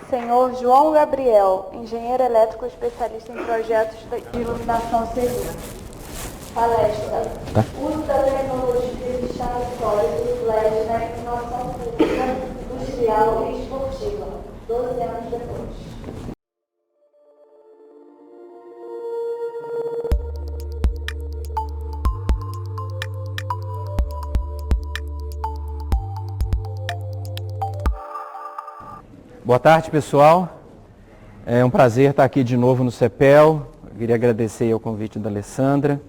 Senhor João Gabriel, engenheiro elétrico especialista em projetos de iluminação civil. Palestra. Uso da tecnologia de chave sólido LED na iluminação pública, industrial e esportiva, 12 anos depois. Boa tarde, pessoal. É um prazer estar aqui de novo no CEPEL. Eu queria agradecer o convite da Alessandra.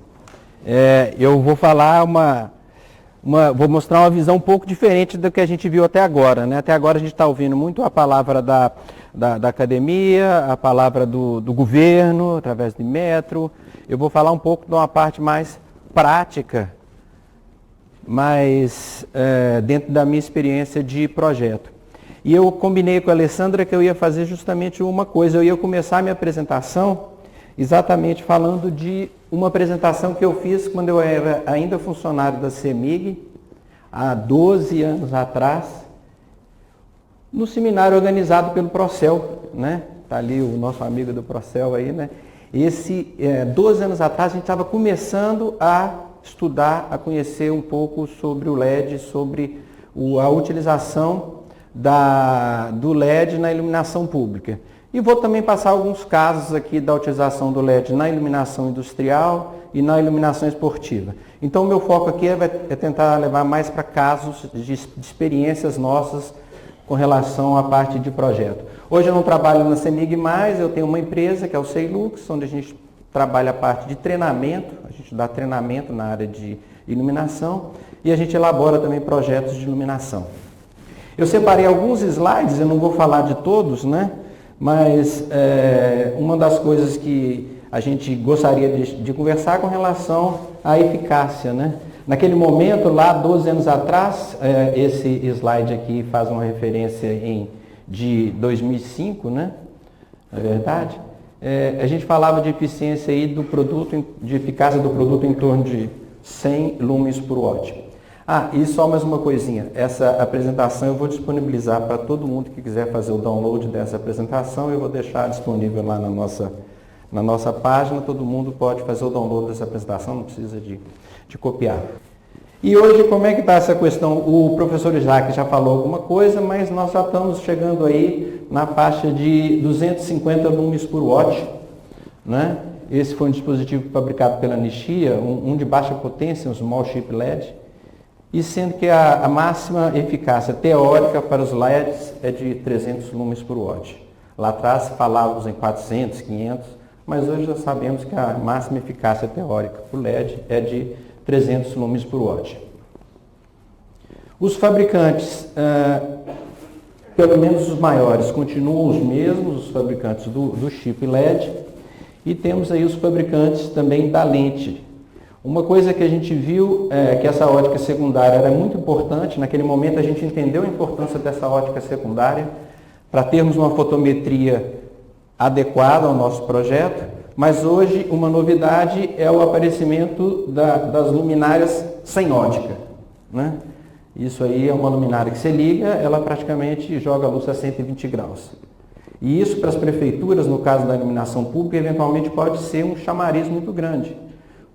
Eu vou falar vou mostrar uma visão um pouco diferente do que a gente viu até agora, né? Até agora a gente está ouvindo muito a palavra da academia, a palavra do governo, através de metro. Eu vou falar um pouco de uma parte mais prática, mas dentro da minha experiência de projeto. E eu combinei com a Alessandra que eu ia fazer justamente uma coisa. Eu ia começar a minha apresentação exatamente falando de uma apresentação que eu fiz quando eu era ainda funcionário da CEMIG, há 12 anos atrás, no seminário organizado pelo Procel, né? Está ali o nosso amigo do Procel aí, né? 12 anos atrás a gente estava começando a estudar, a conhecer um pouco sobre o LED, sobre a utilização do LED na iluminação pública. E vou também passar alguns casos aqui da utilização do LED na iluminação industrial e na iluminação esportiva. Então, o meu foco aqui é tentar levar mais para casos de experiências nossas com relação à parte de projeto. Hoje eu não trabalho na CEMIG mais, eu tenho uma empresa que é o Ceilux, onde a gente trabalha a parte de treinamento, a gente dá treinamento na área de iluminação e a gente elabora também projetos de iluminação. Eu separei alguns slides, eu não vou falar de todos, né? Mas uma das coisas que a gente gostaria de conversar com relação à eficácia, né? Naquele momento, lá 12 anos atrás, esse slide aqui faz uma referência de 2005, né? Na verdade, a gente falava de eficiência aí do produto, de eficácia do produto em torno de 100 lumens por watt. E só mais uma coisinha, essa apresentação eu vou disponibilizar para todo mundo que quiser fazer o download dessa apresentação, eu vou deixar disponível lá na nossa página, todo mundo pode fazer o download dessa apresentação, não precisa de copiar. E hoje, como é que está essa questão? O professor Isaac já falou alguma coisa, mas nós já estamos chegando aí na faixa de 250 lumens por watt, né? Esse foi um dispositivo fabricado pela Nishia, um de baixa potência, um small chip LED, e sendo que a máxima eficácia teórica para os LEDs é de 300 lumens por watt. Lá atrás falávamos em 400, 500, mas hoje já sabemos que a máxima eficácia teórica para o LED é de 300 lumens por watt. Os fabricantes, pelo menos os maiores, continuam os mesmos, os fabricantes do chip LED, e temos aí os fabricantes também da lente. Uma coisa que a gente viu é que essa ótica secundária era muito importante. Naquele momento a gente entendeu a importância dessa ótica secundária para termos uma fotometria adequada ao nosso projeto, mas hoje uma novidade é o aparecimento das luminárias sem ótica, né? Isso aí é uma luminária que você liga, ela praticamente joga a luz a 120 graus. E isso para as prefeituras, no caso da iluminação pública, eventualmente pode ser um chamariz muito grande.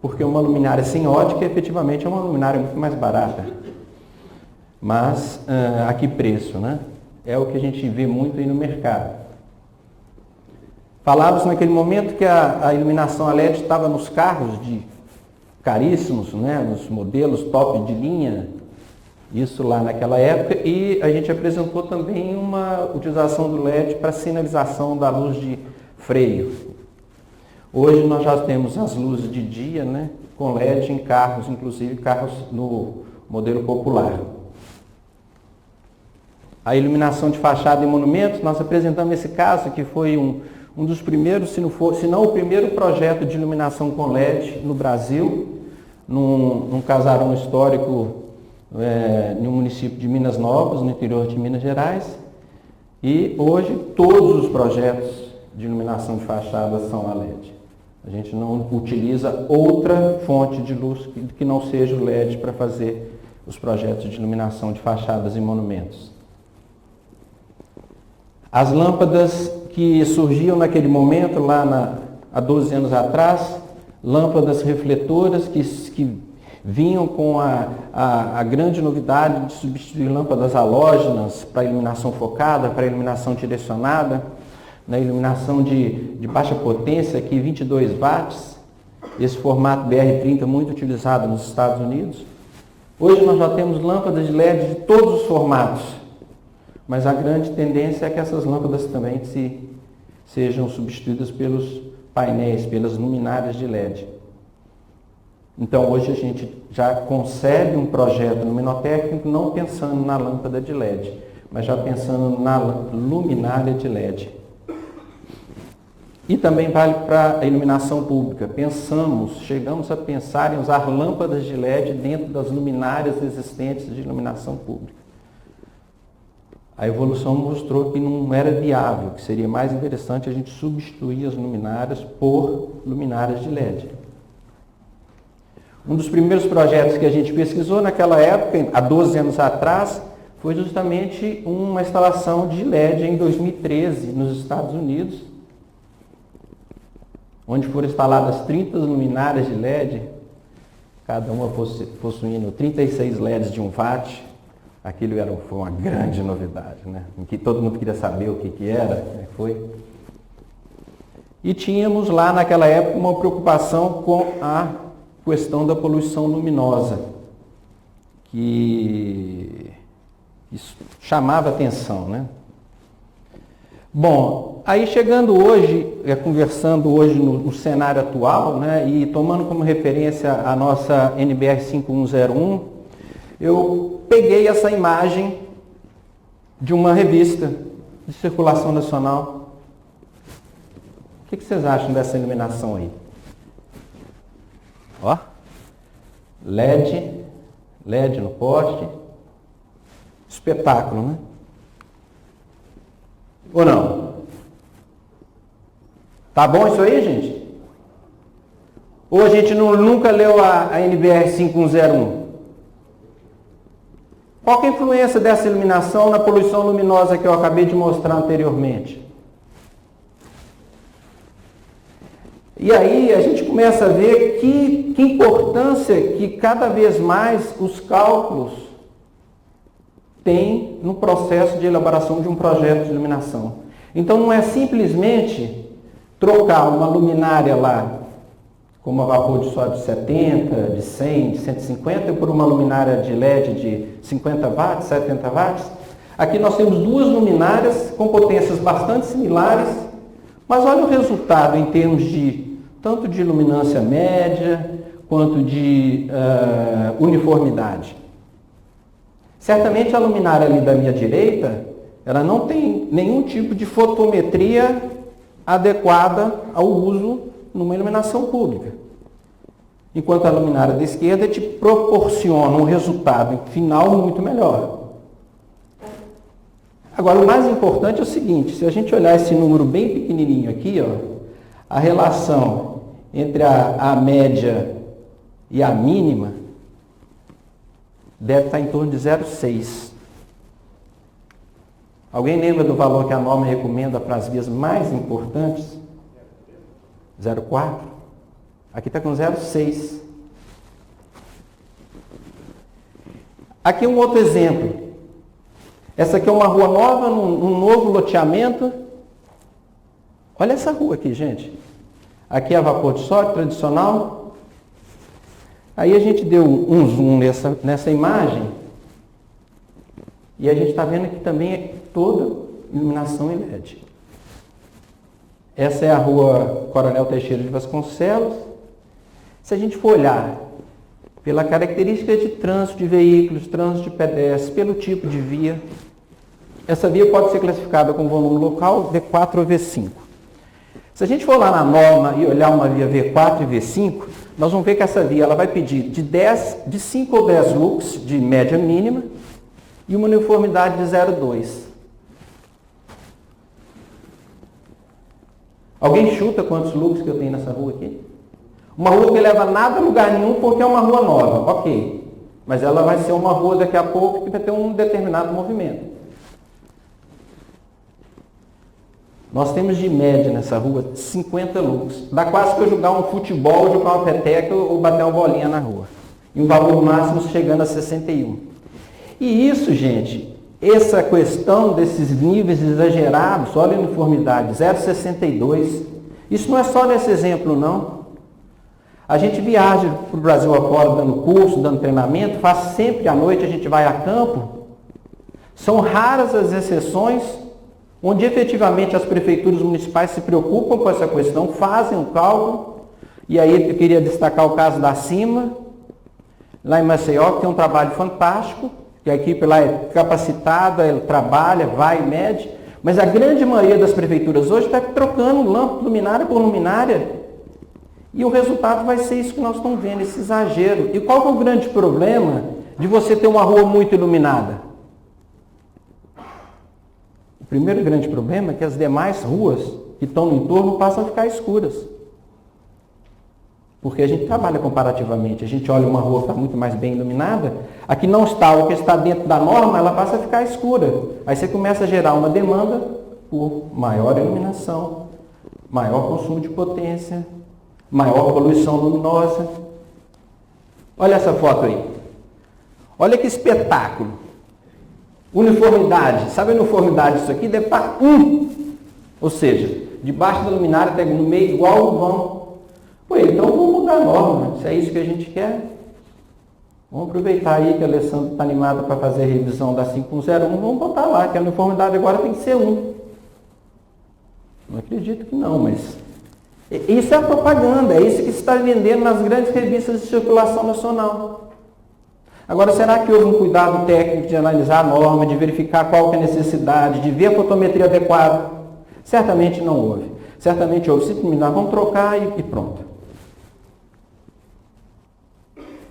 Porque uma luminária sem ótica, efetivamente, é uma luminária muito mais barata. Mas, a que preço, né? É o que a gente vê muito aí no mercado. Falávamos naquele momento que a iluminação a LED estava nos carros caríssimos, né? Nos modelos top de linha, isso lá naquela época, e a gente apresentou também uma utilização do LED para sinalização da luz de freio. Hoje nós já temos as luzes de dia, né, com LED em carros, inclusive carros no modelo popular. A iluminação de fachada e monumentos, nós apresentamos esse caso que foi um dos primeiros, se não o primeiro projeto de iluminação com LED no Brasil, num casarão histórico no município de Minas Novas, no interior de Minas Gerais. E hoje todos os projetos de iluminação de fachada são a LED. A gente não utiliza outra fonte de luz que não seja o LED para fazer os projetos de iluminação de fachadas e monumentos. As lâmpadas que surgiam naquele momento, há 12 anos atrás, lâmpadas refletoras que vinham com a grande novidade de substituir lâmpadas halógenas para iluminação focada, para iluminação direcionada, na iluminação de baixa potência, aqui 22 watts, esse formato BR30 muito utilizado nos Estados Unidos. Hoje nós já temos lâmpadas de LED de todos os formatos, mas a grande tendência é que essas lâmpadas também sejam substituídas pelos painéis, pelas luminárias de LED. Então hoje a gente já concebe um projeto luminotécnico não pensando na lâmpada de LED, mas já pensando na luminária de LED. E também vale para a iluminação pública. Chegamos a pensar em usar lâmpadas de LED dentro das luminárias existentes de iluminação pública. A evolução mostrou que não era viável, que seria mais interessante a gente substituir as luminárias por luminárias de LED. Um dos primeiros projetos que a gente pesquisou naquela época, há 12 anos atrás, foi justamente uma instalação de LED em 2013 nos Estados Unidos, onde foram instaladas 30 luminárias de LED, cada uma possuindo 36 LEDs de 1 watt. Aquilo foi uma grande novidade, né? Em que todo mundo queria saber o que era, como é que foi. E tínhamos lá naquela época uma preocupação com a questão da poluição luminosa, que isso chamava atenção, né? Bom, aí chegando hoje, conversando hoje no cenário atual, né, e tomando como referência a nossa NBR 5101, eu peguei essa imagem de uma revista de circulação nacional. O que vocês acham dessa iluminação aí? Ó, LED no poste, espetáculo, né? Ou não? Tá bom isso aí, gente? Ou a gente nunca leu a NBR 5101? Qual que é a influência dessa iluminação na poluição luminosa que eu acabei de mostrar anteriormente? E aí a gente começa a ver que importância que cada vez mais os cálculos têm no processo de elaboração de um projeto de iluminação. Então não é simplesmente trocar uma luminária lá, como a vapor de sódio de 70, de 100, de 150, por uma luminária de LED de 50 watts, 70 watts. Aqui nós temos duas luminárias com potências bastante similares, mas olha o resultado em termos de tanto de luminância média quanto de uniformidade. Certamente a luminária ali da minha direita, ela não tem nenhum tipo de fotometria adequada ao uso numa iluminação pública. Enquanto a luminária da esquerda te proporciona um resultado final muito melhor. Agora, o mais importante é o seguinte, se a gente olhar esse número bem pequenininho aqui, ó, a relação entre a média e a mínima deve estar em torno de 0,6. Alguém lembra do valor que a norma recomenda para as vias mais importantes? 0,4. Aqui está com 0,6. Aqui um outro exemplo. Essa aqui é uma rua nova, num novo loteamento. Olha essa rua aqui, gente. Aqui é a vapor de sódio tradicional. Aí a gente deu um zoom nessa imagem. E a gente está vendo que também é toda iluminação em LED. Essa é a rua Coronel Teixeira de Vasconcelos. Se a gente for olhar pela característica de trânsito de veículos, trânsito de pedestres, pelo tipo de via, essa via pode ser classificada com volume local V4 ou V5. Se a gente for lá na norma e olhar uma via V4 e V5, nós vamos ver que essa via ela vai pedir de 5 ou 10 lux de média mínima e uma uniformidade de 0,2. Alguém chuta quantos lux que eu tenho nessa rua aqui? Uma rua que leva nada a lugar nenhum porque é uma rua nova, ok. Mas ela vai ser uma rua daqui a pouco que vai ter um determinado movimento. Nós temos de média nessa rua 50 lux. Dá quase para jogar um futebol, jogar uma peteca ou bater uma bolinha na rua. E um valor máximo chegando a 61. E isso, gente, essa questão desses níveis exagerados, olha a uniformidade, 0,62. Isso não é só nesse exemplo, não. A gente viaja para o Brasil afora dando curso, dando treinamento, faz sempre à noite, a gente vai a campo. São raras as exceções onde efetivamente as prefeituras municipais se preocupam com essa questão, fazem um cálculo, e aí eu queria destacar o caso da CIMA, lá em Maceió, que tem um trabalho fantástico, que a equipe lá é capacitada, ela trabalha, vai e mede, mas a grande maioria das prefeituras hoje está trocando lâmpada, luminária por luminária, e o resultado vai ser isso que nós estamos vendo, esse exagero. E qual que é o grande problema de você ter uma rua muito iluminada? O primeiro grande problema é que as demais ruas que estão no entorno passam a ficar escuras. Porque a gente trabalha comparativamente, a gente olha uma rua que está muito mais bem iluminada, a que não está, ou que está dentro da norma, ela passa a ficar escura. Aí você começa a gerar uma demanda por maior iluminação, maior consumo de potência, maior poluição luminosa. Olha essa foto aí. Olha que espetáculo. Uniformidade. Sabe a uniformidade disso aqui? Deve estar 1. Ou seja, debaixo da luminária, até no meio, igual o vão. Pô, então vamos mudar a norma. Se é isso que a gente quer, vamos aproveitar aí que a Alessandra está animada para fazer a revisão da 5101, vamos botar lá, que a uniformidade agora tem que ser 1. Não acredito que não, mas isso é a propaganda, é isso que se está vendendo nas grandes revistas de circulação nacional. Agora, será que houve um cuidado técnico de analisar a norma, de verificar qual que é a necessidade, de ver a fotometria adequada? Certamente não houve. Certamente houve. Simplesmente, vamos trocar e pronto.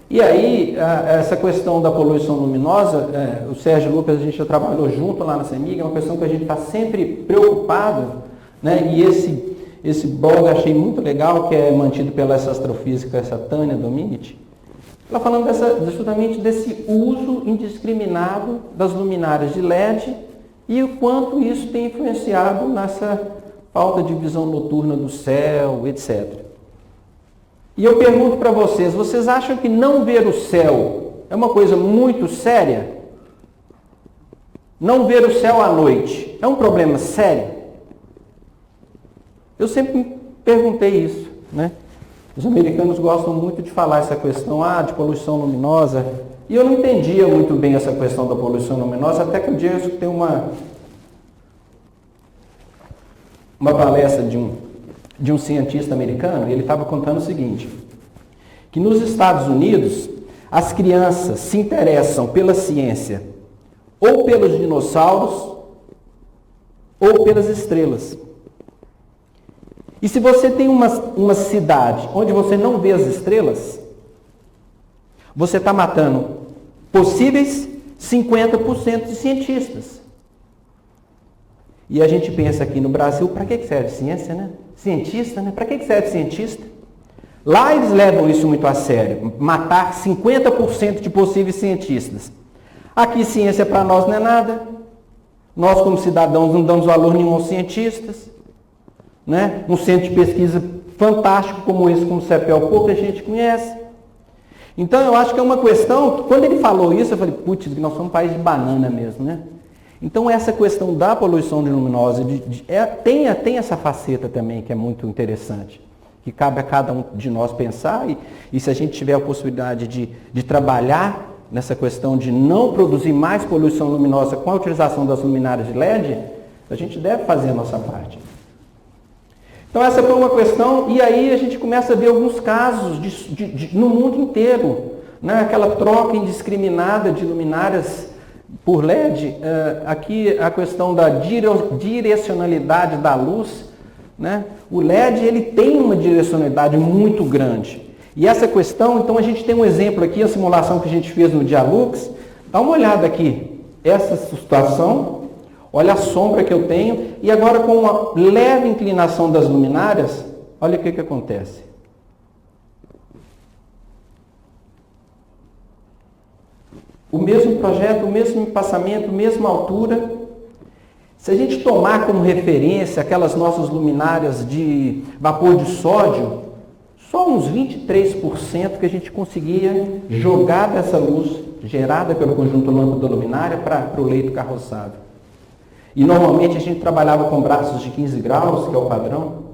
E aí, essa questão da poluição luminosa, o Sérgio Lucas, a gente já trabalhou junto lá na CEMIG, é uma questão que a gente está sempre preocupado, né? E esse blog eu achei muito legal, que é mantido pela essa astrofísica, essa Tânia Dominici, ela falando justamente desse uso indiscriminado das luminárias de LED e o quanto isso tem influenciado nessa falta de visão noturna do céu, etc. E eu pergunto para vocês acham que não ver o céu é uma coisa muito séria? Não ver o céu à noite é um problema sério? Eu sempre me perguntei isso, né? Os americanos gostam muito de falar essa questão de poluição luminosa, e eu não entendia muito bem essa questão da poluição luminosa, até que um dia eu escutei uma palestra de um cientista americano, e ele estava contando o seguinte, que nos Estados Unidos, as crianças se interessam pela ciência ou pelos dinossauros ou pelas estrelas. E se você tem uma cidade onde você não vê as estrelas, você está matando possíveis 50% de cientistas. E a gente pensa aqui no Brasil, para que serve ciência, né? Cientista, né? Para que serve cientista? Lá eles levam isso muito a sério, matar 50% de possíveis cientistas. Aqui ciência para nós não é nada. Nós como cidadãos não damos valor nenhum aos cientistas. Né? Um centro de pesquisa fantástico como esse, como o CEPEL, pouca gente conhece. Então eu acho que é uma questão, que, quando ele falou isso, eu falei, putz, nós somos um país de banana mesmo, né? Então essa questão da poluição luminosa tem essa faceta também que é muito interessante, que cabe a cada um de nós pensar, e se a gente tiver a possibilidade de trabalhar nessa questão de não produzir mais poluição luminosa com a utilização das luminárias de LED, a gente deve fazer a nossa parte. Então essa foi uma questão, e aí a gente começa a ver alguns casos no mundo inteiro, né? Aquela troca indiscriminada de luminárias por LED, aqui a questão da direcionalidade da luz, né? O LED ele tem uma direcionalidade muito grande, e essa questão, então a gente tem um exemplo aqui, a simulação que a gente fez no Dialux, dá uma olhada aqui, essa situação. Olha a sombra que eu tenho, e agora com uma leve inclinação das luminárias, olha o que acontece. O mesmo projeto, o mesmo espaçamento, mesma altura. Se a gente tomar como referência aquelas nossas luminárias de vapor de sódio, só uns 23% que a gente conseguia jogar dessa luz gerada pelo conjunto lâmpada luminária para o leito carroçável. E normalmente a gente trabalhava com braços de 15 graus, que é o padrão.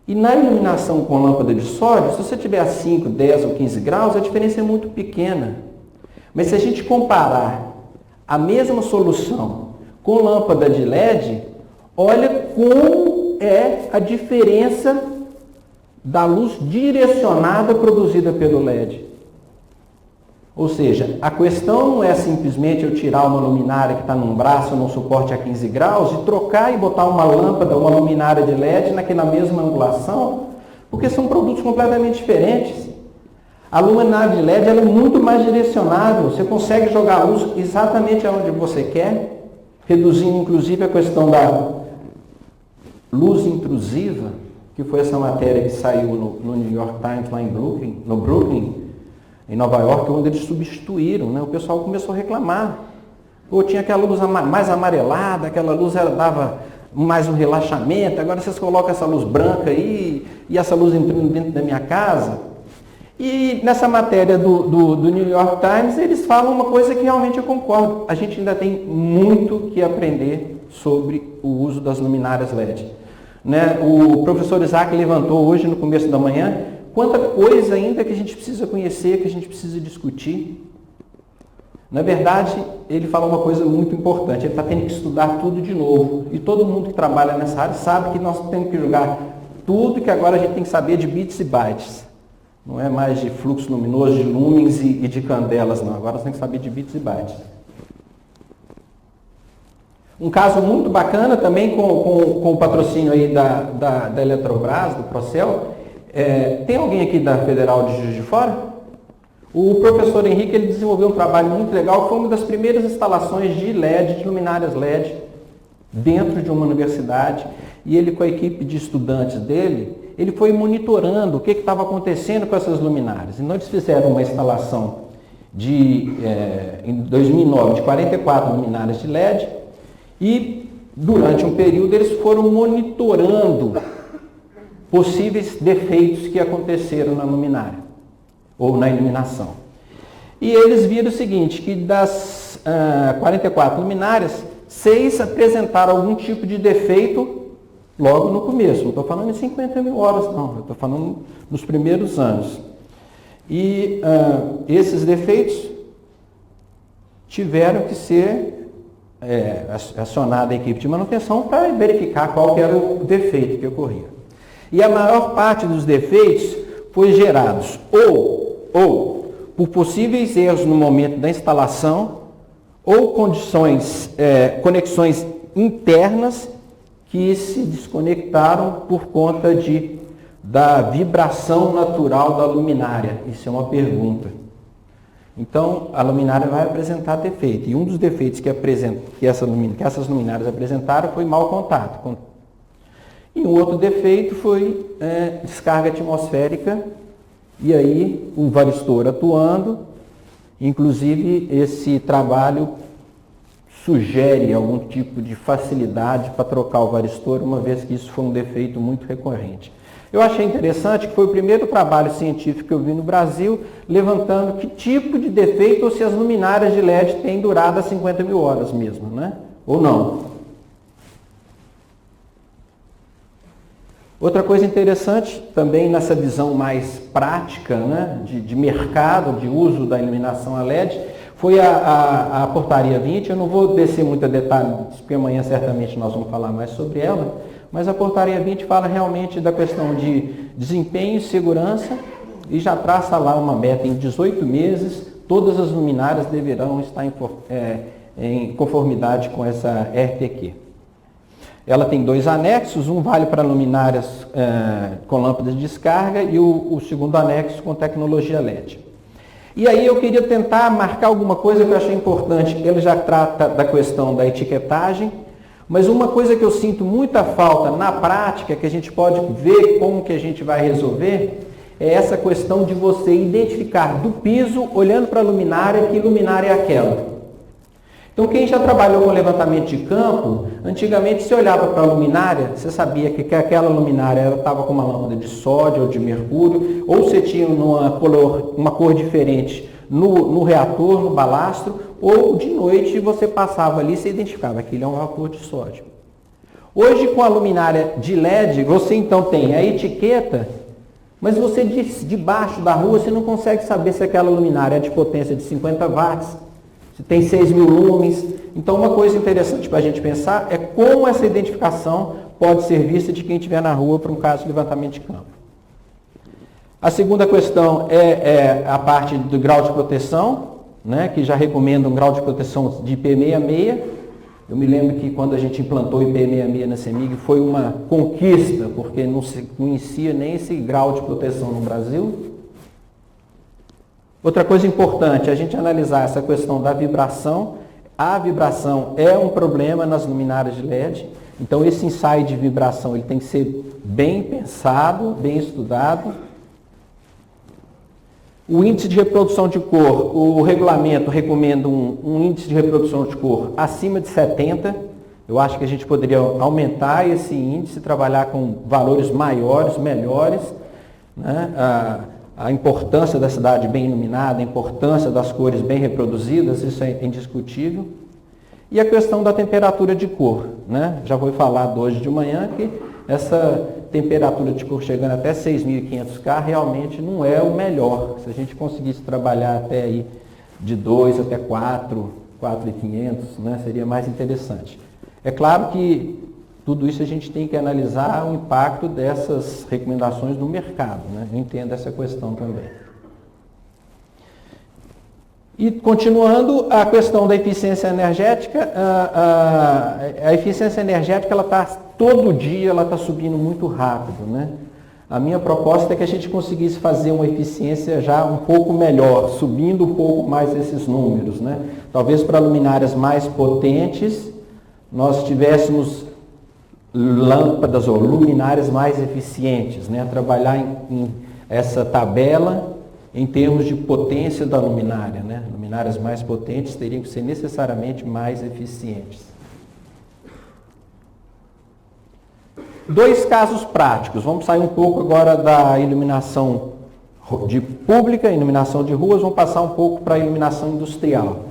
E na iluminação com lâmpada de sódio, se você tiver a 5, 10 ou 15 graus, a diferença é muito pequena. Mas se a gente comparar a mesma solução com lâmpada de LED, olha como é a diferença da luz direcionada produzida pelo LED. Ou seja, a questão não é simplesmente eu tirar uma luminária que está num braço num suporte a 15 graus e trocar e botar uma lâmpada, uma luminária de LED naquela mesma angulação, porque são produtos completamente diferentes. A luminária de LED ela é muito mais direcionável, você consegue jogar a luz exatamente aonde você quer, reduzindo inclusive a questão da luz intrusiva, que foi essa matéria que saiu no New York Times lá no Brooklyn, em Nova York, onde eles substituíram, né? O pessoal começou a reclamar. Ou tinha aquela luz mais amarelada, aquela luz dava mais um relaxamento, agora vocês colocam essa luz branca aí, e essa luz entrando dentro da minha casa. E nessa matéria do New York Times, eles falam uma coisa que realmente eu concordo. A gente ainda tem muito que aprender sobre o uso das luminárias LED. Né? O professor Isaac levantou hoje, no começo da manhã, quanta coisa ainda que a gente precisa conhecer, que a gente precisa discutir. Na verdade, ele fala uma coisa muito importante, ele está tendo que estudar tudo de novo. E todo mundo que trabalha nessa área sabe que nós temos que jogar tudo, que agora a gente tem que saber de bits e bytes. Não é mais de fluxo luminoso, de lumens e de candelas, não. Agora nós temos que saber de bits e bytes. Um caso muito bacana também com o patrocínio aí da Eletrobras, do Procel. Tem alguém aqui da Federal de Juiz de Fora? O professor Henrique ele desenvolveu um trabalho muito legal, que foi uma das primeiras instalações de LED, de luminárias LED, dentro de uma universidade. E ele, com a equipe de estudantes dele, ele foi monitorando o que estava acontecendo com essas luminárias. Então, eles fizeram uma instalação em 2009 de 44 luminárias de LED e, durante um período, eles foram monitorando possíveis defeitos que aconteceram na luminária ou na iluminação. E eles viram o seguinte, que das 44 luminárias, 6 apresentaram algum tipo de defeito logo no começo. Não estou falando em 50 mil horas, não. Eu estou falando nos primeiros anos. E esses defeitos tiveram que ser acionada a equipe de manutenção para verificar qual que era o defeito que ocorria. E a maior parte dos defeitos foi gerados ou por possíveis erros no momento da instalação ou conexões internas que se desconectaram por conta da vibração natural da luminária. Isso é uma pergunta. Então, a luminária vai apresentar defeito. E um dos defeitos que essas luminárias apresentaram foi mau contato. E um outro defeito foi descarga atmosférica, e aí o varistor atuando. Inclusive, esse trabalho sugere algum tipo de facilidade para trocar o varistor, uma vez que isso foi um defeito muito recorrente. Eu achei interessante que foi o primeiro trabalho científico que eu vi no Brasil, levantando que tipo de defeito, ou se as luminárias de LED têm durado 50 mil horas mesmo, né? Ou não. Outra coisa interessante, também nessa visão mais prática, né, de mercado, de uso da iluminação a LED, foi a portaria 20. Eu não vou descer muito a detalhe, porque amanhã certamente nós vamos falar mais sobre ela, mas a portaria 20 fala realmente da questão de desempenho e segurança e já traça lá uma meta em 18 meses, todas as luminárias deverão estar em conformidade com essa RTQ. Ela tem 2 anexos, um vale para luminárias com lâmpadas de descarga e o segundo anexo com tecnologia LED. E aí eu queria tentar marcar alguma coisa que eu achei importante. Ele já trata da questão da etiquetagem, mas uma coisa que eu sinto muita falta na prática, que a gente pode ver como que a gente vai resolver, é essa questão de você identificar do piso, olhando para a luminária, que luminária é aquela. Então, quem já trabalhou com levantamento de campo, antigamente você olhava para a luminária, você sabia que aquela luminária estava com uma lâmpada de sódio ou de mercúrio, ou você tinha uma cor diferente no reator, no balastro, ou de noite você passava ali e você identificava, aquele é um vapor de sódio. Hoje, com a luminária de LED, você então tem a etiqueta, mas você debaixo da rua você não consegue saber se aquela luminária é de potência de 50 watts, se tem 6.000 lumens. Então, uma coisa interessante para a gente pensar é como essa identificação pode ser vista de quem estiver na rua para um caso de levantamento de campo. A segunda questão é a parte do grau de proteção, né, que já recomenda um grau de proteção de IP66. Eu me lembro que quando a gente implantou o IP66 na CEMIG foi uma conquista, porque não se conhecia nem esse grau de proteção no Brasil. Outra coisa importante, a gente analisar essa questão da vibração. A vibração é um problema nas luminárias de LED, então esse ensaio de vibração ele tem que ser bem pensado, bem estudado. O índice de reprodução de cor, o regulamento recomenda um índice de reprodução de cor acima de 70. Eu acho que a gente poderia aumentar esse índice, trabalhar com valores maiores, melhores, né? A importância da cidade bem iluminada, a importância das cores bem reproduzidas, isso é indiscutível. E a questão da temperatura de cor, né? Já foi falado hoje de manhã que essa temperatura de cor chegando até 6.500 K realmente não é o melhor. Se a gente conseguisse trabalhar até aí de 2 até 4.500, né? Seria mais interessante. É claro que tudo isso a gente tem que analisar o impacto dessas recomendações no mercado, né? Eu entendo essa questão também. E continuando, a questão da eficiência energética, a eficiência energética, ela está todo dia, ela está subindo muito rápido, né? A minha proposta é que a gente conseguisse fazer uma eficiência já um pouco melhor, subindo um pouco mais esses números, né? Talvez para luminárias mais potentes, nós tivéssemos lâmpadas ou luminárias mais eficientes, né? Trabalhar em essa tabela em termos de potência da luminária, né? Luminárias mais potentes teriam que ser necessariamente mais eficientes. Dois casos práticos. Vamos sair um pouco agora da iluminação de pública, iluminação de ruas, vamos passar um pouco para a iluminação industrial.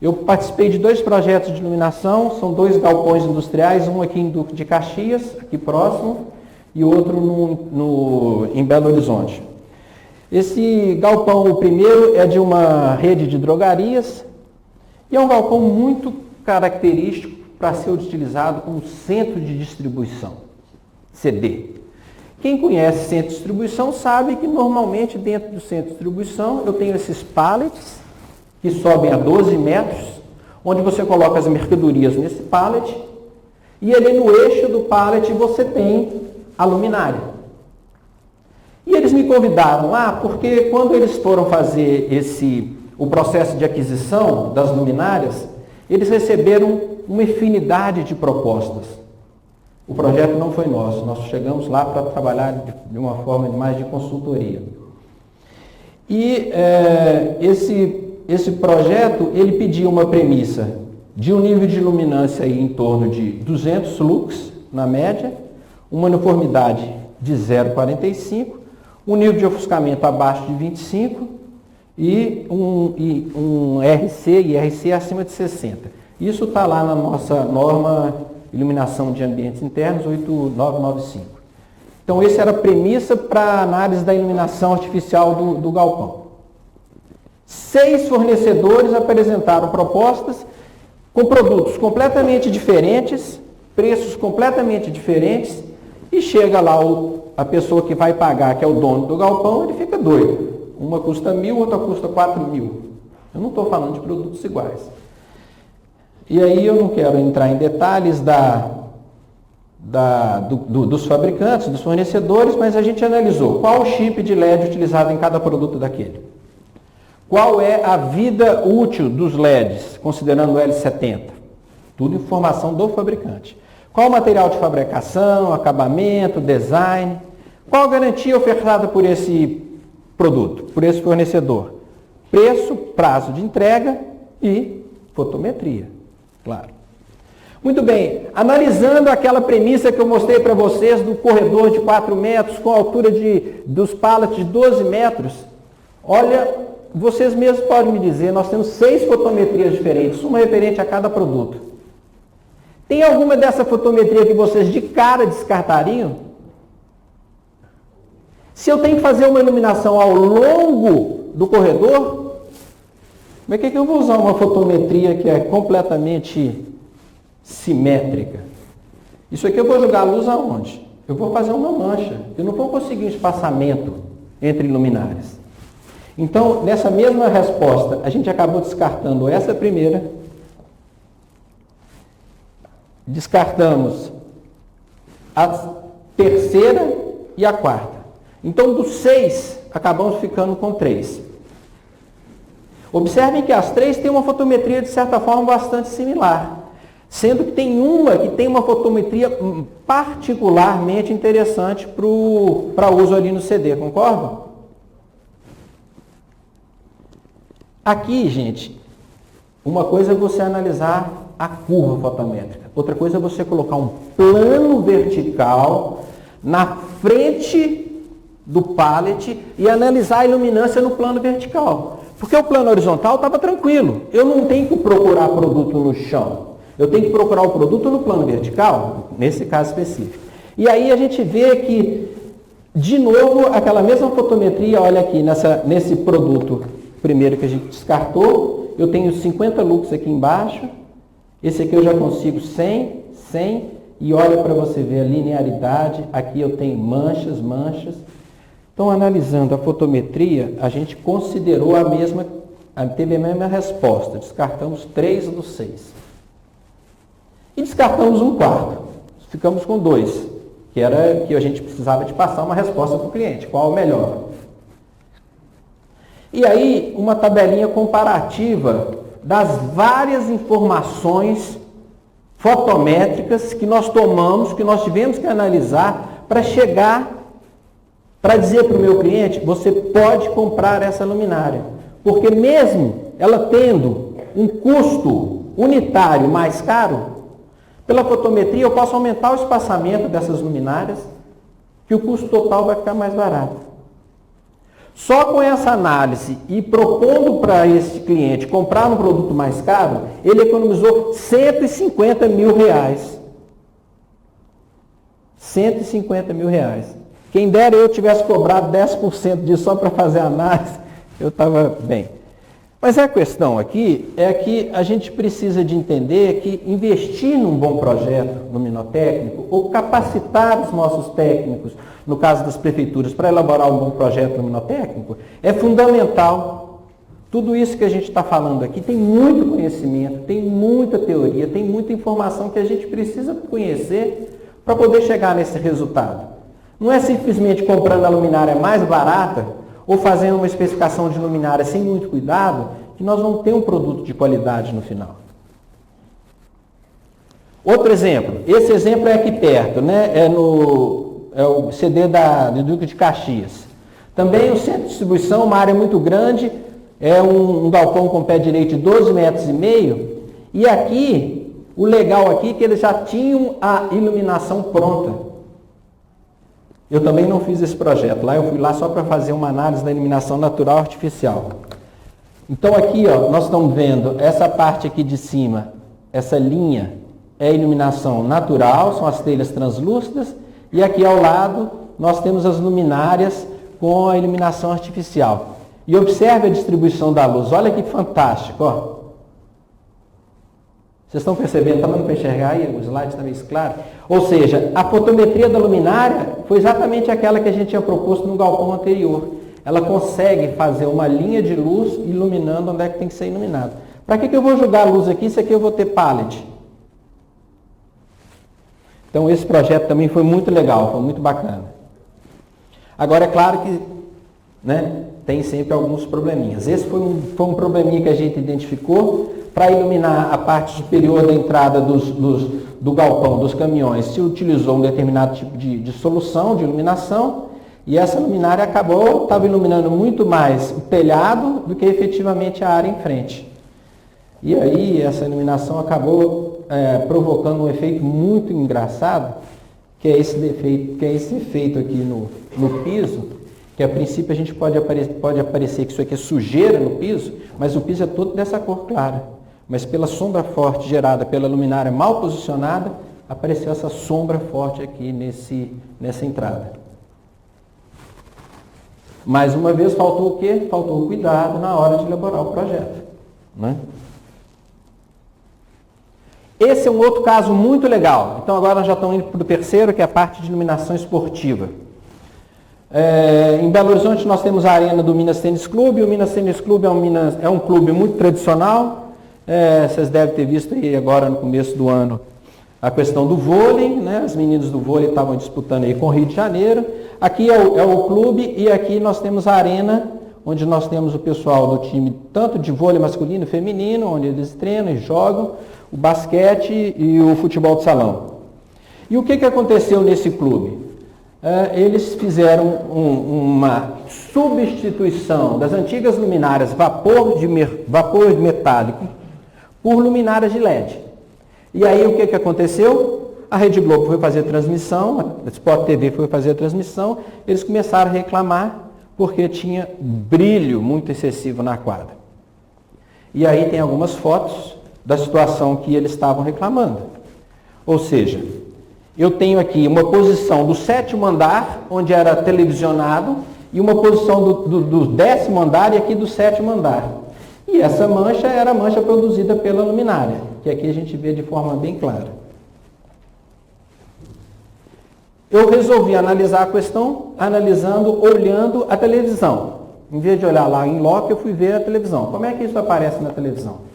Eu participei de 2 projetos de iluminação, são 2 galpões industriais, um aqui em Duque de Caxias, aqui próximo, e outro em Belo Horizonte. Esse galpão, o primeiro, é de uma rede de drogarias, e é um galpão muito característico para ser utilizado como centro de distribuição, CD. Quem conhece centro de distribuição sabe que normalmente dentro do centro de distribuição eu tenho esses pallets, que sobem a 12 metros, onde você coloca as mercadorias nesse pallet, e ali no eixo do pallet você tem a luminária. E eles me convidaram lá porque quando eles foram fazer o processo de aquisição das luminárias, eles receberam uma infinidade de propostas. O projeto não foi nosso, nós chegamos lá para trabalhar de uma forma mais de consultoria. E esse projeto, ele pedia uma premissa de um nível de luminância aí em torno de 200 lux, na média, uma uniformidade de 0,45, um nível de ofuscamento abaixo de 25 e um RC e RC acima de 60. Isso está lá na nossa norma Iluminação de Ambientes Internos 8995. Então, essa era a premissa para a análise da iluminação artificial do galpão. 6 fornecedores apresentaram propostas com produtos completamente diferentes, preços completamente diferentes, e chega lá a pessoa que vai pagar, que é o dono do galpão, ele fica doido. Uma custa 1.000, outra custa 4.000. Eu não estou falando de produtos iguais. E aí eu não quero entrar em detalhes dos fabricantes, dos fornecedores, mas a gente analisou qual o chip de LED utilizado em cada produto daquele. Qual é a vida útil dos LEDs, considerando o L70? Tudo informação do fabricante. Qual o material de fabricação, acabamento, design? Qual a garantia ofertada por esse produto, por esse fornecedor? Preço, prazo de entrega e fotometria. Claro. Muito bem, analisando aquela premissa que eu mostrei para vocês do corredor de 4 metros com a altura dos pallets de 12 metros, olha, vocês mesmos podem me dizer, nós temos 6 fotometrias diferentes, uma referente a cada produto. Tem alguma dessa fotometria que vocês de cara descartariam? Se eu tenho que fazer uma iluminação ao longo do corredor, mas que eu vou usar uma fotometria que é completamente simétrica? Isso aqui eu vou jogar a luz aonde? Eu vou fazer uma mancha. Eu não vou conseguir um espaçamento entre luminárias. Então, nessa mesma resposta, a gente acabou descartando essa primeira, descartamos a terceira e a quarta. Então, dos 6, acabamos ficando com 3. Observem que as 3 têm uma fotometria, de certa forma, bastante similar, sendo que tem uma que tem uma fotometria particularmente interessante para uso ali no CD, concordam? Aqui, gente, uma coisa é você analisar a curva fotométrica, outra coisa é você colocar um plano vertical na frente do pallet e analisar a iluminância no plano vertical. Porque o plano horizontal estava tranquilo. Eu não tenho que procurar produto no chão. Eu tenho que procurar o produto no plano vertical, nesse caso específico. E aí a gente vê que, de novo, aquela mesma fotometria, olha aqui, nesse produto primeiro que a gente descartou, eu tenho 50 lux aqui embaixo, esse aqui eu já consigo 100, 100, e olha para você ver a linearidade, aqui eu tenho manchas. Então, analisando a fotometria, a gente considerou teve a mesma resposta, descartamos 3 dos 6. E descartamos um quarto, ficamos com 2, que era que a gente precisava de passar uma resposta para o cliente, qual o melhor. E aí, uma tabelinha comparativa das várias informações fotométricas que nós tomamos, que nós tivemos que analisar para chegar, para dizer para o meu cliente, você pode comprar essa luminária. Porque mesmo ela tendo um custo unitário mais caro, pela fotometria eu posso aumentar o espaçamento dessas luminárias, que o custo total vai ficar mais barato. Só com essa análise e propondo para esse cliente comprar um produto mais caro, ele economizou R$150 mil. R$150 mil. Quem dera eu tivesse cobrado 10% disso só para fazer a análise, eu estava bem. Mas a questão aqui é que a gente precisa de entender que investir num bom projeto luminotécnico ou capacitar os nossos técnicos, no caso das prefeituras, para elaborar um bom projeto luminotécnico, é fundamental. Tudo isso que a gente está falando aqui tem muito conhecimento, tem muita teoria, tem muita informação que a gente precisa conhecer para poder chegar nesse resultado. Não é simplesmente comprando a luminária mais barata ou fazendo uma especificação de luminária sem muito cuidado, que nós vamos ter um produto de qualidade no final. Outro exemplo, esse exemplo é aqui perto, né? É o CD do Duque de Caxias. Também o centro de distribuição, uma área muito grande, é um galpão com pé direito de 12,5 metros, e aqui, o legal aqui é que eles já tinham a iluminação pronta. Eu também não fiz esse projeto. Lá eu fui lá só para fazer uma análise da iluminação natural artificial. Então aqui, ó, nós estamos vendo essa parte aqui de cima, essa linha é a iluminação natural, são as telhas translúcidas, e aqui ao lado nós temos as luminárias com a iluminação artificial. E observe a distribuição da luz, olha que fantástico, ó. Vocês estão percebendo? Está dando para enxergar aí? O slide está meio claro. Ou seja, a fotometria da luminária foi exatamente aquela que a gente tinha proposto no galpão anterior. Ela consegue fazer uma linha de luz iluminando onde é que tem que ser iluminado. Para que eu vou jogar a luz aqui se aqui eu vou ter pallet? Então esse projeto também foi muito legal, foi muito bacana. Agora é claro que, né, tem sempre alguns probleminhas. Esse foi um probleminha que a gente identificou. Para iluminar a parte superior da entrada do galpão, dos caminhões, se utilizou um determinado tipo de solução de iluminação, e essa luminária estava iluminando muito mais o telhado do que efetivamente a área em frente. E aí essa iluminação acabou provocando um efeito muito engraçado, que é esse efeito aqui no piso, que a princípio a gente pode aparecer que isso aqui é sujeira no piso, mas o piso é todo dessa cor clara. Mas pela sombra forte gerada pela luminária mal posicionada, apareceu essa sombra forte aqui nessa entrada. Mais uma vez, faltou o quê? Faltou o cuidado na hora de elaborar o projeto, né? Esse é um outro caso muito legal. Então agora nós já estamos indo para o terceiro, que é a parte de iluminação esportiva. Em Belo Horizonte nós temos a arena do Minas Tênis Clube. O Minas Tênis Clube é um clube muito tradicional. Vocês devem ter visto aí agora no começo do ano a questão do vôlei, né? As meninas do vôlei estavam disputando aí com o Rio de Janeiro. Aqui é o clube e aqui nós temos a arena, onde nós temos o pessoal do time tanto de vôlei masculino e feminino, onde eles treinam e jogam, o basquete e o futebol de salão. E o que aconteceu nesse clube? Eles fizeram uma substituição das antigas luminárias vapor metálico por luminárias de LED. E aí o que aconteceu? A Rede Globo foi fazer a transmissão, a Sport TV foi fazer a transmissão, eles começaram a reclamar porque tinha brilho muito excessivo na quadra. E aí tem algumas fotos da situação que eles estavam reclamando. Ou seja, eu tenho aqui uma posição do 7º andar, onde era televisionado, e uma posição do 10º andar e aqui do 7º andar. E essa mancha era a mancha produzida pela luminária, que aqui a gente vê de forma bem clara. Eu resolvi analisar a questão, olhando a televisão. Em vez de olhar lá em loco, eu fui ver a televisão. Como é que isso aparece na televisão?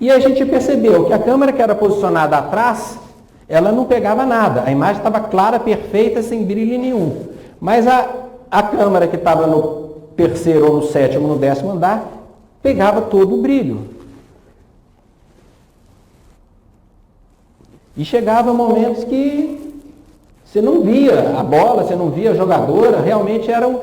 E a gente percebeu que a câmera que era posicionada atrás, ela não pegava nada. A imagem estava clara, perfeita, sem brilho nenhum. Mas a câmera que estava no 3º ou no 7º ou no 10º andar, pegava todo o brilho. E chegava momentos que você não via a bola, você não via a jogadora, realmente era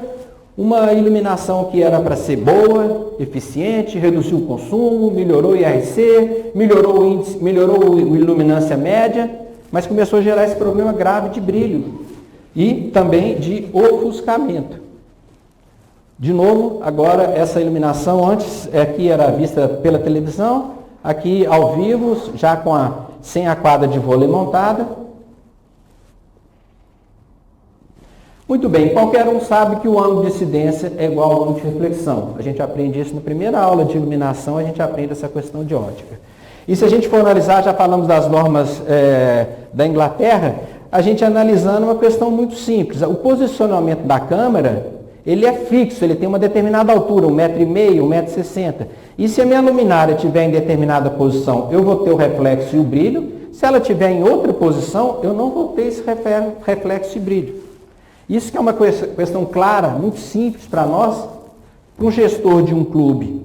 uma iluminação que era para ser boa, eficiente, reduziu o consumo, melhorou o IRC, melhorou o índice, melhorou a iluminância média, mas começou a gerar esse problema grave de brilho e também de ofuscamento. De novo, agora essa iluminação antes aqui era vista pela televisão, aqui ao vivo, já sem a quadra de vôlei montada. Muito bem, qualquer um sabe que o ângulo de incidência é igual ao ângulo de reflexão. A gente aprende isso na primeira aula de iluminação, a gente aprende essa questão de ótica. E se a gente for analisar, já falamos das normas da Inglaterra, a gente analisando uma questão muito simples. O posicionamento da câmera, ele é fixo, ele tem uma determinada altura, 1,5 m, 1,60 m. E se a minha luminária estiver em determinada posição, eu vou ter o reflexo e o brilho. Se ela estiver em outra posição, eu não vou ter esse reflexo e brilho. Isso que é uma questão clara, muito simples para nós, para um gestor de um clube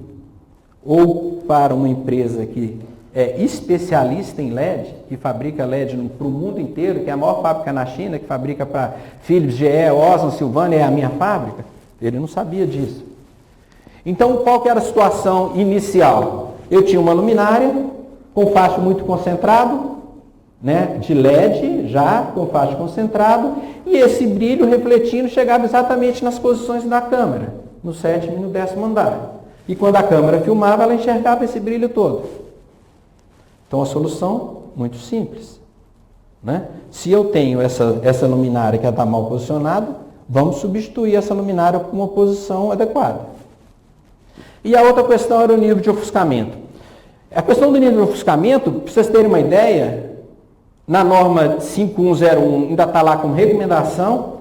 ou para uma empresa que é especialista em LED, que fabrica LED para o mundo inteiro, que é a maior fábrica na China, que fabrica para Philips, GE, Osram, Sylvania, é a minha fábrica. Ele não sabia disso. Então, qual que era a situação inicial? Eu tinha uma luminária com faixa muito concentrado, né, de LED, já com faixa concentrado, e esse brilho refletindo chegava exatamente nas posições da câmera, no 7º e no 10º andar. E quando a câmera filmava, ela enxergava esse brilho todo. Então a solução, muito simples, né? Se eu tenho essa luminária que está mal posicionada, vamos substituir essa luminária por uma posição adequada. E a outra questão era o nível de ofuscamento. A questão do nível de ofuscamento, para vocês terem uma ideia, na norma 5101 ainda está lá como recomendação,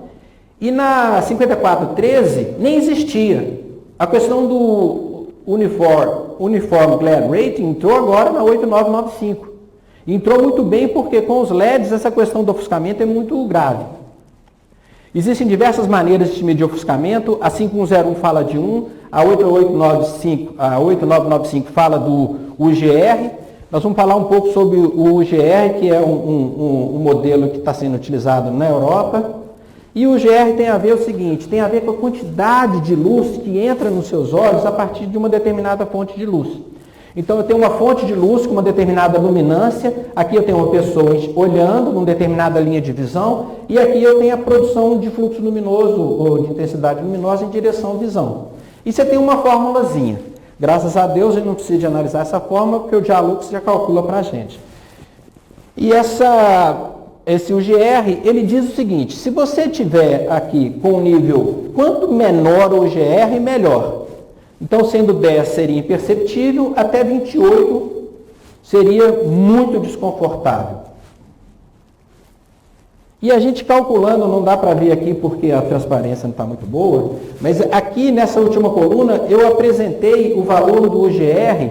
e na 5413 nem existia. A questão do Uniform Glare Rating entrou agora na 8995. Entrou muito bem porque com os LEDs essa questão do ofuscamento é muito grave. Existem diversas maneiras de medir ofuscamento, a 5101 fala de um, a 8995 fala do UGR. Nós vamos falar um pouco sobre o UGR, que é um modelo que está sendo utilizado na Europa. E o UGR tem a ver o seguinte, tem a ver com a quantidade de luz que entra nos seus olhos a partir de uma determinada fonte de luz. Então eu tenho uma fonte de luz com uma determinada luminância, aqui eu tenho uma pessoa olhando numa determinada linha de visão, e aqui eu tenho a produção de fluxo luminoso ou de intensidade luminosa em direção à visão. E você tem uma formulazinha. Graças a Deus a gente não precisa de analisar essa fórmula, porque o Dialux já calcula para a gente. E esse UGR, ele diz o seguinte: se você tiver aqui com o nível, quanto menor o UGR, melhor. Então, sendo 10 seria imperceptível, até 28 seria muito desconfortável. E a gente calculando, não dá para ver aqui porque a transparência não está muito boa, mas aqui nessa última coluna eu apresentei o valor do UGR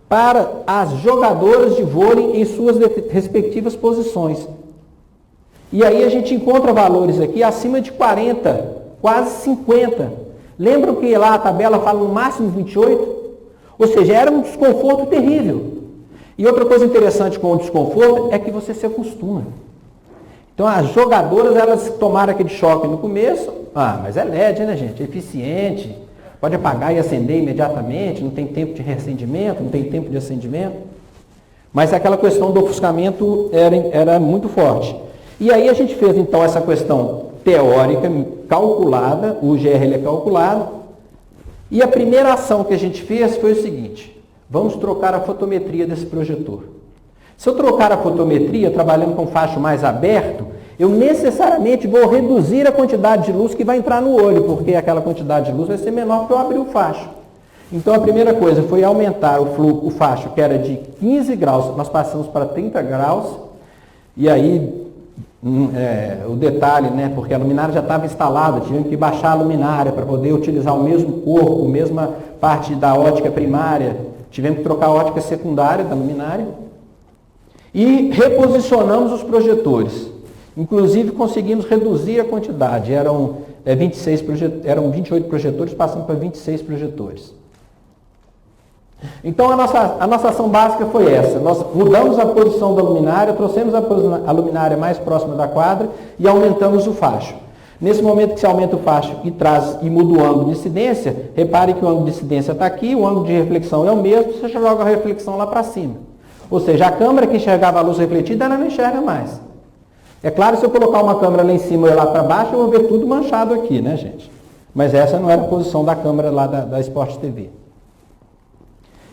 para as jogadoras de vôlei em suas respectivas posições. E aí a gente encontra valores aqui acima de 40, quase 50. Lembram que lá a tabela fala no máximo 28? Ou seja, era um desconforto terrível. E outra coisa interessante com o desconforto é que você se acostuma. Então as jogadoras, elas tomaram aquele choque no começo. Mas é LED, né, gente? É eficiente. Pode apagar e acender imediatamente, não tem tempo de reacendimento, não tem tempo de acendimento. Mas aquela questão do ofuscamento era muito forte. E aí a gente fez então essa questão teórica, calculada, o UGR ele é calculado, e a primeira ação que a gente fez foi o seguinte: vamos trocar a fotometria desse projetor. Se eu trocar a fotometria, trabalhando com facho mais aberto, eu necessariamente vou reduzir a quantidade de luz que vai entrar no olho, porque aquela quantidade de luz vai ser menor porque eu abri o facho. Então a primeira coisa foi aumentar o facho, que era de 15 graus, nós passamos para 30 graus, e aí o detalhe, né, porque a luminária já estava instalada, tivemos que baixar a luminária para poder utilizar o mesmo corpo, a mesma parte da ótica primária, tivemos que trocar a ótica secundária da luminária e reposicionamos os projetores. Inclusive conseguimos reduzir a quantidade, eram 28 projetores, passando para 26 projetores. Então a nossa ação básica foi essa: nós mudamos a posição da luminária, trouxemos a luminária mais próxima da quadra e aumentamos o facho. Nesse momento que se aumenta o facho e muda o ângulo de incidência, repare que o ângulo de incidência está aqui, o ângulo de reflexão é o mesmo, você joga a reflexão lá para cima. Ou seja, a câmera que enxergava a luz refletida, ela não enxerga mais. É claro, se eu colocar uma câmera lá em cima e lá para baixo, eu vou ver tudo manchado aqui, né, gente? Mas essa não era a posição da câmera lá da Sport TV.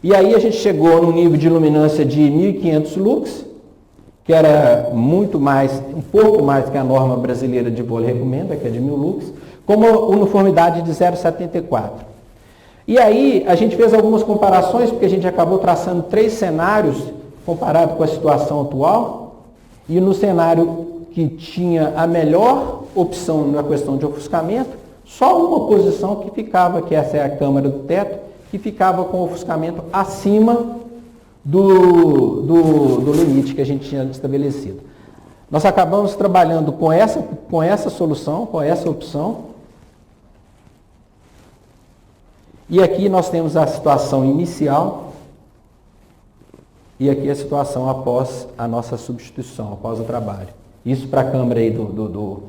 E aí a gente chegou no nível de luminância de 1500 lux, que era muito mais, um pouco mais que a norma brasileira de vôlei recomenda, que é de 1000 lux, com uma uniformidade de 0,74. E aí a gente fez algumas comparações, porque a gente acabou traçando 3 cenários comparado com a situação atual, e no cenário que tinha a melhor opção na questão de ofuscamento, só uma posição que ficava, que essa é a câmara do teto, que ficava com o ofuscamento acima do limite que a gente tinha estabelecido. Nós acabamos trabalhando com essa solução, com essa opção. E aqui nós temos a situação inicial e aqui a situação após a nossa substituição, após o trabalho. Isso para a câmara aí do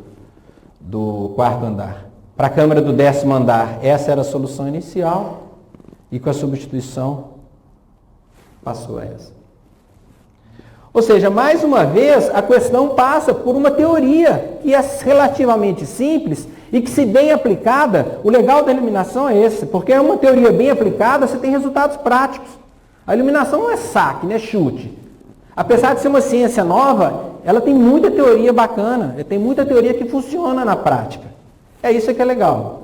4º andar. Para a câmara do 10º andar, essa era a solução inicial. E com a substituição, passou essa. Ou seja, mais uma vez, a questão passa por uma teoria que é relativamente simples e que, se bem aplicada, o legal da iluminação é esse, porque é uma teoria bem aplicada, você tem resultados práticos. A iluminação não é saque, não é chute. Apesar de ser uma ciência nova, ela tem muita teoria bacana, tem muita teoria que funciona na prática. É isso que é legal.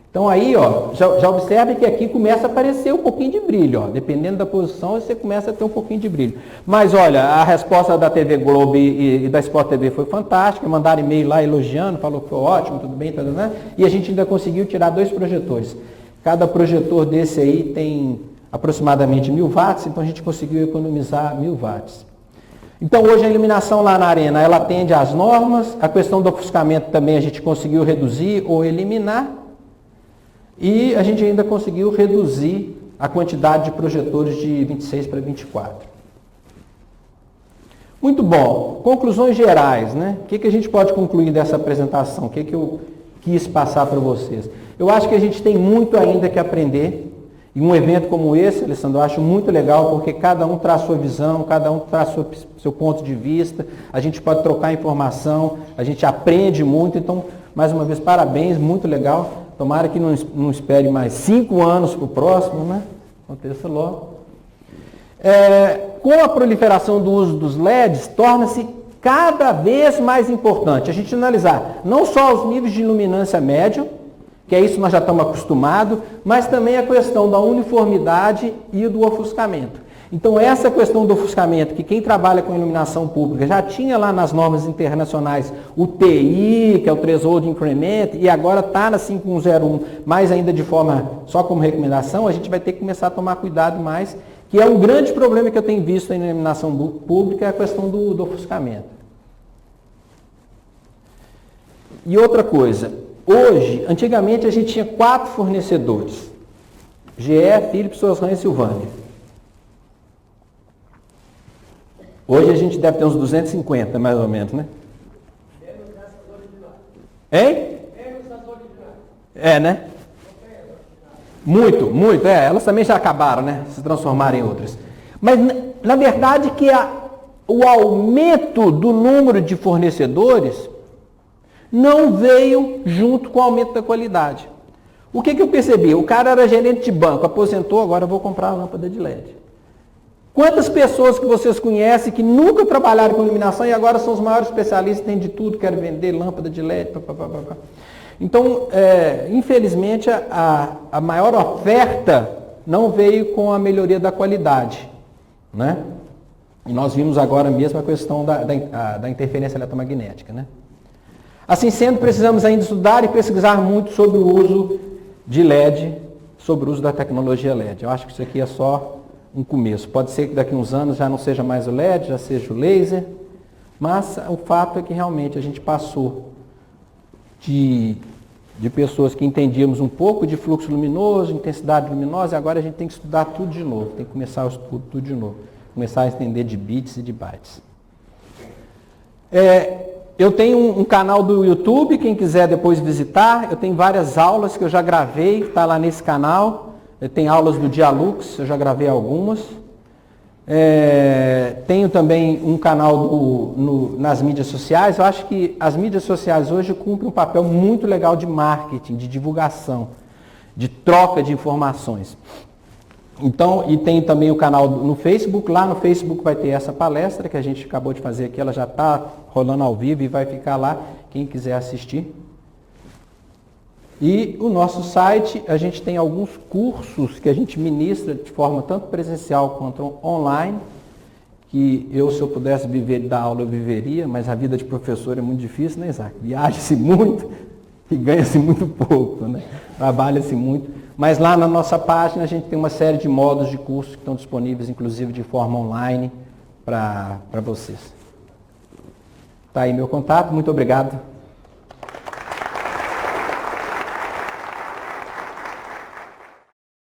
Então aí, ó, já observe que aqui começa a aparecer um pouquinho de brilho, ó. Dependendo da posição, você começa a ter um pouquinho de brilho. Mas olha, a resposta da TV Globo e da Sport TV foi fantástica, mandaram e-mail lá elogiando, falou que foi ótimo, tudo bem, né? E a gente ainda conseguiu tirar 2 projetores. Cada projetor desse aí tem aproximadamente 1000 watts, então a gente conseguiu economizar 1000 watts. Então hoje a iluminação lá na arena, ela atende às normas, a questão do ofuscamento também a gente conseguiu reduzir ou eliminar. E a gente ainda conseguiu reduzir a quantidade de projetores de 26 para 24. Muito bom. Conclusões gerais, né? O que a gente pode concluir dessa apresentação? O que eu quis passar para vocês? Eu acho que a gente tem muito ainda que aprender E um evento como esse, Alessandro, eu acho muito legal, porque cada um traz sua visão, cada um traz seu ponto de vista, a gente pode trocar informação, a gente aprende muito. Então, mais uma vez, parabéns, muito legal. Tomara que não espere mais 5 anos para o próximo, né? Aconteça logo. Com a proliferação do uso dos LEDs, torna-se cada vez mais importante a gente analisar não só os níveis de luminância médio, que é isso nós já estamos acostumados, mas também a questão da uniformidade e do ofuscamento. Então, essa questão do ofuscamento, que quem trabalha com iluminação pública já tinha lá nas normas internacionais o TI, que é o Threshold Increment, e agora está na 5101, mais ainda de forma só como recomendação, a gente vai ter que começar a tomar cuidado mais, que é um grande problema que eu tenho visto na iluminação pública, é a questão do ofuscamento. E outra coisa, hoje, antigamente a gente tinha 4 fornecedores, GE, Philips, Osram e Silvânia. Hoje a gente deve ter uns 250, mais ou menos, né? Hein? Né? Muito. Elas também já acabaram, né? Se transformaram em outras. Mas, na verdade, que o aumento do número de fornecedores não veio junto com o aumento da qualidade. O que eu percebi? O cara era gerente de banco, aposentou, agora eu vou comprar a lâmpada de LED. Quantas pessoas que vocês conhecem que nunca trabalharam com iluminação e agora são os maiores especialistas, têm de tudo, querem vender lâmpada de LED, papapá. Então, infelizmente, a maior oferta não veio com a melhoria da qualidade, né? E nós vimos agora mesmo a questão da interferência eletromagnética, né? Assim sendo, precisamos ainda estudar e pesquisar muito sobre o uso de LED, sobre o uso da tecnologia LED. Eu acho que isso aqui é só um começo. Pode ser que daqui a uns anos já não seja mais o LED, já seja o laser, mas o fato é que realmente a gente passou de pessoas que entendíamos um pouco de fluxo luminoso, intensidade luminosa, e agora a gente tem que estudar tudo de novo, tem que começar o estudo tudo de novo, começar a entender de bits e de bytes. Eu tenho um canal do YouTube, quem quiser depois visitar, eu tenho várias aulas que eu já gravei, está lá nesse canal. Tem aulas do Dialux, eu já gravei algumas. Tenho também um canal nas mídias sociais. Eu acho que as mídias sociais hoje cumprem um papel muito legal de marketing, de divulgação, de troca de informações. Então, e tem também o canal no Facebook. Lá no Facebook vai ter essa palestra que a gente acabou de fazer aqui, ela já está rolando ao vivo e vai ficar lá, quem quiser assistir. E o nosso site, a gente tem alguns cursos que a gente ministra de forma tanto presencial quanto online, que se eu pudesse viver da aula, eu viveria, mas a vida de professor é muito difícil, né, Isaac? Viaja-se muito e ganha-se muito pouco, né? Trabalha-se muito. Mas lá na nossa página a gente tem uma série de módulos de cursos que estão disponíveis, inclusive de forma online, para vocês. Está aí meu contato, muito obrigado.